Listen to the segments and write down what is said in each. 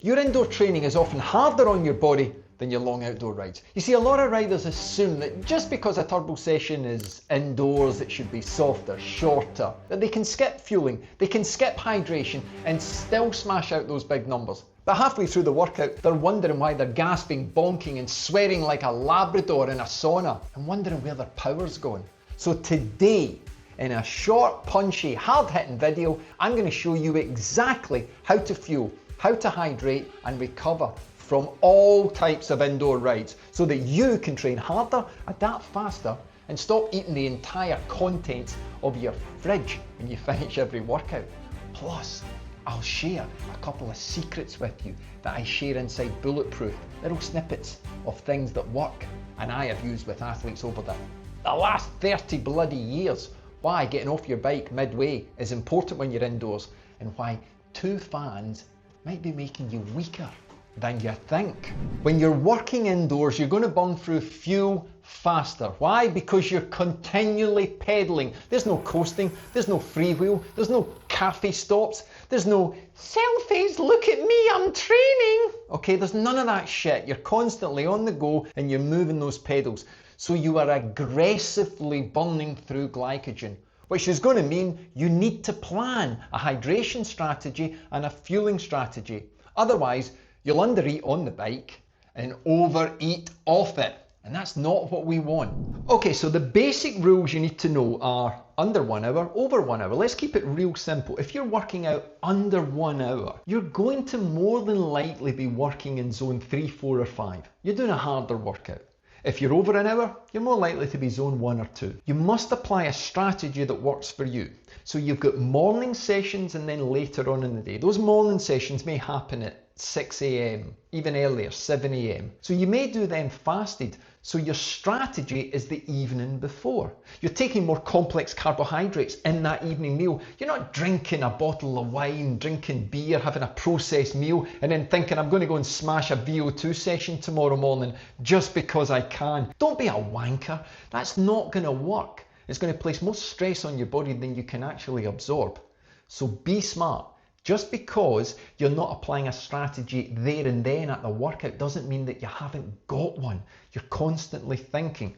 Your indoor training is often harder on your body than your long outdoor rides. You see, a lot of riders assume that just because a turbo session is indoors, it should be softer, shorter, that they can skip fueling, they can skip hydration and still smash out those big numbers. But halfway through the workout, they're wondering why they're gasping, bonking and sweating like a Labrador in a sauna and wondering where their power's gone. So today, in a short, punchy, hard-hitting video, I'm going to show you exactly how to fuel, how to hydrate and recover from all types of indoor rides so that you can train harder, adapt faster and stop eating the entire contents of your fridge when you finish every workout. Plus, I'll share a couple of secrets with you that I share inside Bulletproof, little snippets of things that work and I have used with athletes over the last 30 bloody years. Why getting off your bike midway is important when you're indoors and why 2 fans might be making you weaker than you think. When you're working indoors, you're going to burn through fuel faster. Why? Because you're continually pedaling. There's no coasting, there's no freewheel, there's no cafe stops, there's no selfies, look at me, I'm training. Okay, there's none of that shit. You're constantly on the go and you're moving those pedals. So you are aggressively burning through glycogen, which is going to mean you need to plan a hydration strategy and a fueling strategy. Otherwise, you'll undereat on the bike and overeat off it. And that's not what we want. Okay, so the basic rules you need to know are under 1 hour, over 1 hour. Let's keep it real simple. If you're working out under 1 hour, you're going to more than likely be working in zone 3, 4 or 5. You're doing a harder workout. If you're over an hour, you're more likely to be zone 1 or 2. You must apply a strategy that works for you. So you've got morning sessions and then later on in the day. Those morning sessions may happen at 6 a.m, even earlier, 7 a.m. So you may do them fasted. So your strategy is the evening before. You're taking more complex carbohydrates in that evening meal. You're not drinking a bottle of wine, drinking beer, having a processed meal, and then thinking I'm going to go and smash a VO2 session tomorrow morning just because I can. Don't be a wanker. That's not going to work. It's going to place more stress on your body than you can actually absorb. So be smart. Just because you're not applying a strategy there and then at the workout doesn't mean that you haven't got one. You're constantly thinking.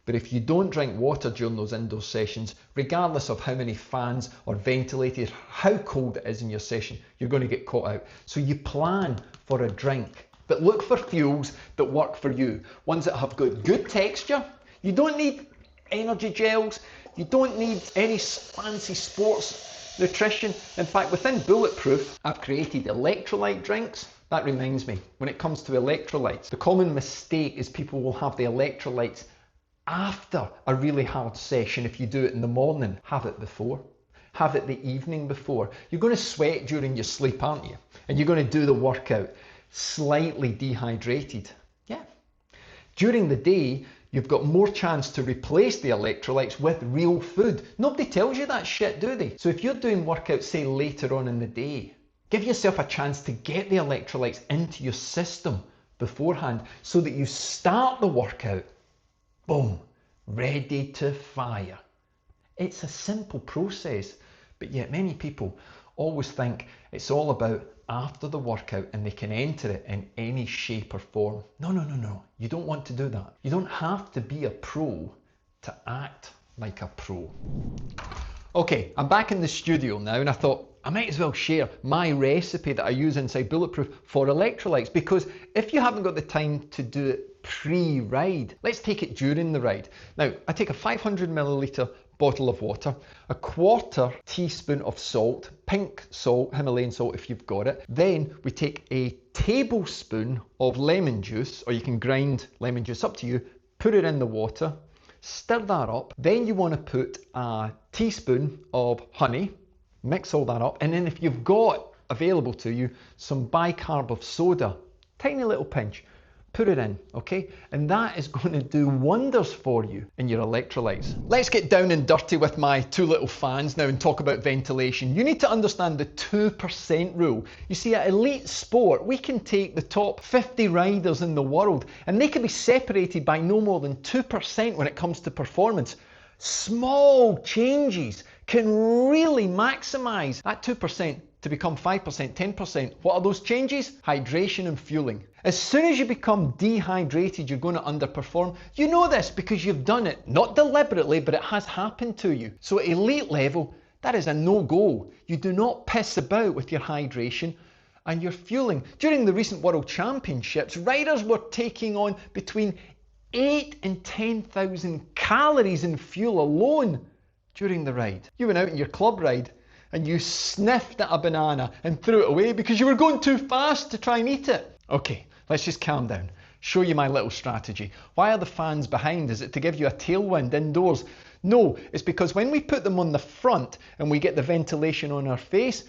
But if you don't drink water during those indoor sessions, regardless of how many fans or ventilators, how cold it is in your session, you're going to get caught out. So you plan for a drink, but look for fuels that work for you. Ones that have got good texture. You don't need energy gels. You don't need any fancy sports nutrition. In fact, within Bulletproof, I've created electrolyte drinks. That reminds me, when it comes to electrolytes, the common mistake is people will have the electrolytes after a really hard session. If you do it in the morning, have it before. Have it the evening before. You're going to sweat during your sleep, aren't you? And you're going to do the workout slightly dehydrated. Yeah. During the day, you've got more chance to replace the electrolytes with real food. Nobody tells you that shit, do they? So if you're doing workouts, say later on in the day, give yourself a chance to get the electrolytes into your system beforehand so that you start the workout, boom, ready to fire. It's a simple process, but yet many people always think it's all about after the workout and they can enter it in any shape or form. No. You don't want to do that. You don't have to be a pro to act like a pro. Okay, I'm back in the studio now and I thought I might as well share my recipe that I use inside Bulletproof for electrolytes, because if you haven't got the time to do it pre-ride, let's take it during the ride. Now, I take a 500 milliliter bottle of water, a 1/4 teaspoon of salt, pink salt, Himalayan salt if you've got it. Then we take a tablespoon of lemon juice, or you can grind lemon juice, up to you, put it in the water, stir that up. Then you want to put a teaspoon of honey, mix all that up, and then if you've got available to you some bicarb of soda, tiny little pinch, put it in, okay? And that is going to do wonders for you in your electrolytes. Let's get down and dirty with my 2 little fans now and talk about ventilation. You need to understand the 2% rule. You see, at elite sport, we can take the top 50 riders in the world and they can be separated by no more than 2% when it comes to performance. Small changes can really maximize that 2% to become 5%, 10%. What are those changes? Hydration and fueling. As soon as you become dehydrated, you're going to underperform. You know this because you've done it, not deliberately, but it has happened to you. So at elite level, that is a no-go. You do not piss about with your hydration and your fueling. During the recent World Championships, riders were taking on between 8 and 10,000 calories in fuel alone during the ride. You went out in your club ride and you sniffed at a banana and threw it away because you were going too fast to try and eat it. Okay, let's just calm down. Show you my little strategy. Why are the fans behind? Is it to give you a tailwind indoors? No, it's because when we put them on the front and we get the ventilation on our face,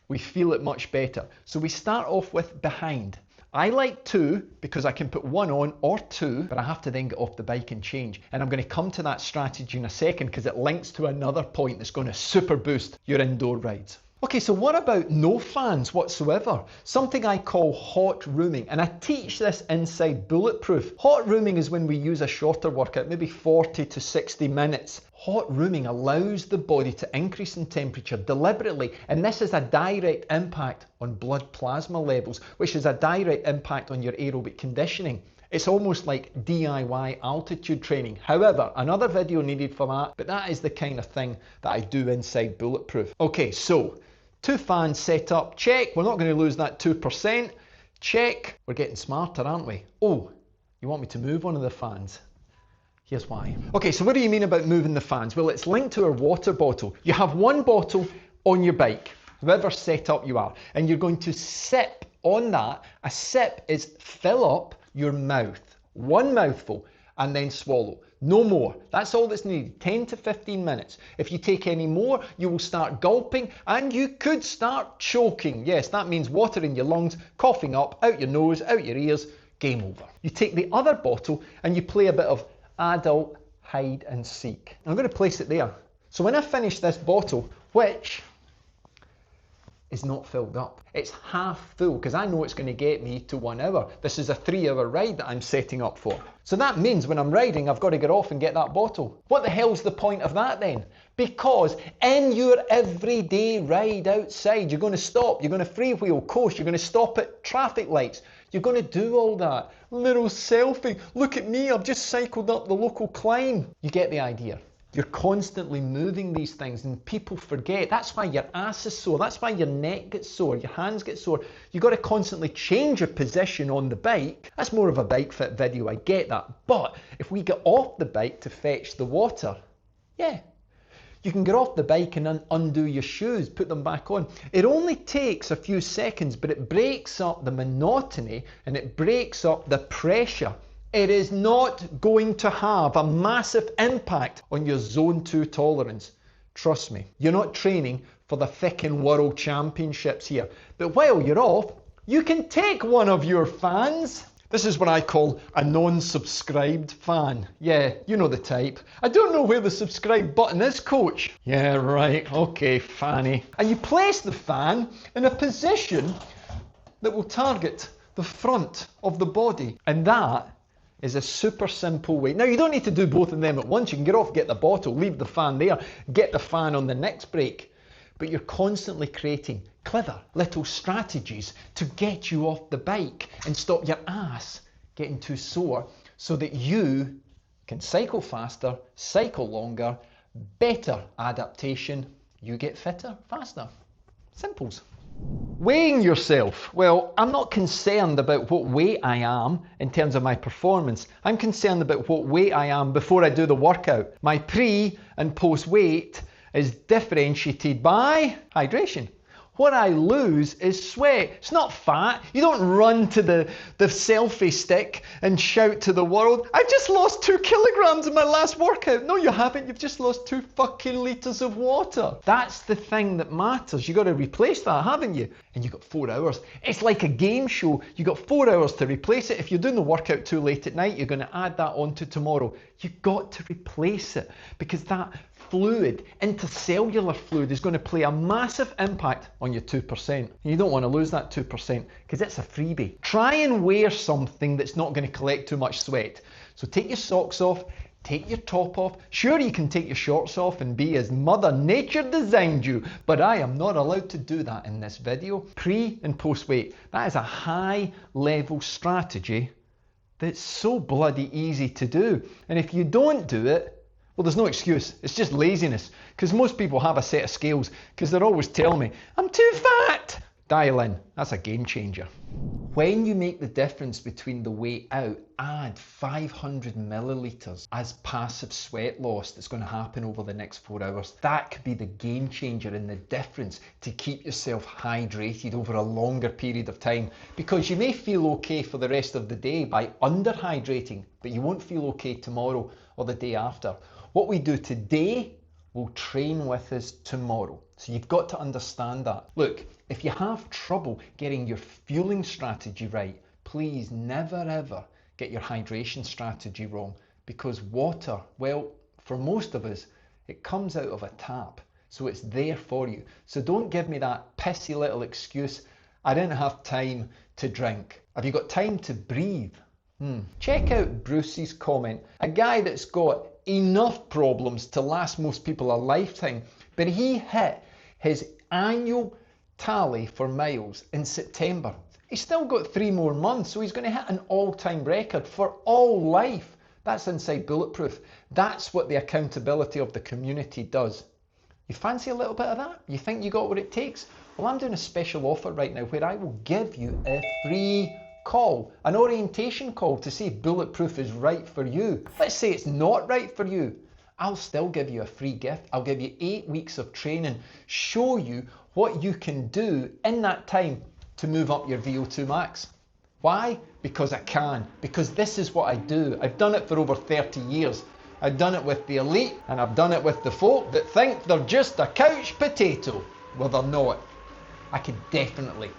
we feel it much better. So we start off with behind. I like 2 because I can put 1 on or 2, but I have to then get off the bike and change. And I'm going to come to that strategy in a second because it links to another point that's going to super boost your indoor rides. Okay, so what about no fans whatsoever? Something I call hot rooming, and I teach this inside Bulletproof. Hot rooming is when we use a shorter workout, maybe 40 to 60 minutes. Hot rooming allows the body to increase in temperature deliberately, and this has a direct impact on blood plasma levels, which has a direct impact on your aerobic conditioning. It's almost like DIY altitude training. However, another video needed for that, but that is the kind of thing that I do inside Bulletproof. Okay, so 2 fans set up, check. We're not going to lose that 2%. Check. We're getting smarter, aren't we? Oh, you want me to move one of the fans? Here's why. Okay, so what do you mean about moving the fans? Well, it's linked to our water bottle. You have 1 bottle on your bike, whatever setup you are, and you're going to sip on that. A sip is fill up your mouth, 1 mouthful, and then swallow. No more. That's all that's needed, 10 to 15 minutes. If you take any more, you will start gulping and you could start choking. Yes, that means water in your lungs, coughing up, out your nose, out your ears, game over. You take the other bottle and you play a bit of adult hide and seek. I'm going to place it there. So when I finish this bottle, which is not filled up, it's half full because I know it's going to get me to 1 hour. This is a 3-hour ride that I'm setting up for. So that means when I'm riding, I've got to get off and get that bottle. What the hell's the point of that then? Because in your everyday ride outside, you're going to stop, you're going to freewheel, coast, you're going to stop at traffic lights. You're going to do all that. Little selfie, look at me, I've just cycled up the local climb. You get the idea. You're constantly moving these things and people forget. That's why your ass is sore. That's why your neck gets sore, your hands get sore. You've got to constantly change your position on the bike. That's more of a bike fit video, I get that. But if we get off the bike to fetch the water, yeah, you can get off the bike and undo your shoes, put them back on. It only takes a few seconds, but it breaks up the monotony and it breaks up the pressure. It is not going to have a massive impact on your zone 2 tolerance. Trust me, you're not training for the frickin' World Championships here. But while you're off, you can take one of your fans. This is what I call a non-subscribed fan. Yeah, you know the type. I don't know where the subscribe button is, coach. Yeah, right, okay, fanny. And you place the fan in a position that will target the front of the body. And that is a super simple way. Now, you don't need to do both of them at once. You can get off, get the bottle, leave the fan there, get the fan on the next break. But you're constantly creating clever little strategies to get you off the bike and stop your ass getting too sore so that you can cycle faster, cycle longer, better adaptation, you get fitter faster. Simples. Weighing yourself. Well, I'm not concerned about what weight I am in terms of my performance. I'm concerned about what weight I am before I do the workout. My pre and post weight is differentiated by hydration. What I lose is sweat. It's not fat. You don't run to the selfie stick and shout to the world, I just lost 2 kilograms in my last workout. No, you haven't. You've just lost 2 fucking litres of water. That's the thing that matters. You got to replace that, haven't you? And you've got 4 hours. It's like a game show. You got 4 hours to replace it. If you're doing the workout too late at night, you're going to add that on to tomorrow. You've got to replace it because that fluid, intercellular fluid, is going to play a massive impact on your 2%. You don't want to lose that 2% because it's a freebie. Try and wear something that's not going to collect too much sweat. So take your socks off, take your top off. Sure, you can take your shorts off and be as Mother Nature designed you, but I am not allowed to do that in this video. Pre and post weight, that is a high level strategy that's so bloody easy to do. And if you don't do it, well, there's no excuse. It's just laziness. Because most people have a set of scales because they're always telling me, I'm too fat. Dial in. That's a game changer. When you make the difference between the weight out, add 500 millilitres as passive sweat loss that's going to happen over the next 4 hours. That could be the game changer in the difference to keep yourself hydrated over a longer period of time. Because you may feel okay for the rest of the day by underhydrating, but you won't feel okay tomorrow or the day after. What we do today will train with us tomorrow. So you've got to understand that. Look, if you have trouble getting your fueling strategy right, please never ever get your hydration strategy wrong, because water, well, for most of us, it comes out of a tap. So it's there for you. So don't give me that pissy little excuse, I didn't have time to drink. Have you got time to breathe? Check out Bruce's comment, a guy that's got enough problems to last most people a lifetime, but he hit his annual tally for miles in September. He's still got 3 more months, so he's going to hit an all-time record for all life. That's inside Bulletproof. That's what the accountability of the community does. You fancy a little bit of that? You think you got what it takes? Well, I'm doing a special offer right now where I will give you a free call, an orientation call to see if Bulletproof is right for you. Let's say it's not right for you. I'll still give you a free gift. I'll give you 8 weeks of training, show you what you can do in that time to move up your VO2 max. Why? Because I can. Because this is what I do. I've done it for over 30 years. I've done it with the elite, and I've done it with the folk that think they're just a couch potato. Well, they're not. I can definitely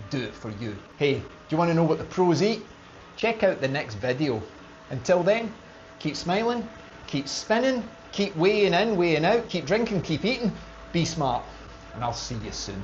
do it for you. Hey, do you want to know what the pros eat? Check out the next video. Until then, keep smiling, keep spinning, keep weighing in, weighing out, keep drinking, keep eating, be smart, and I'll see you soon.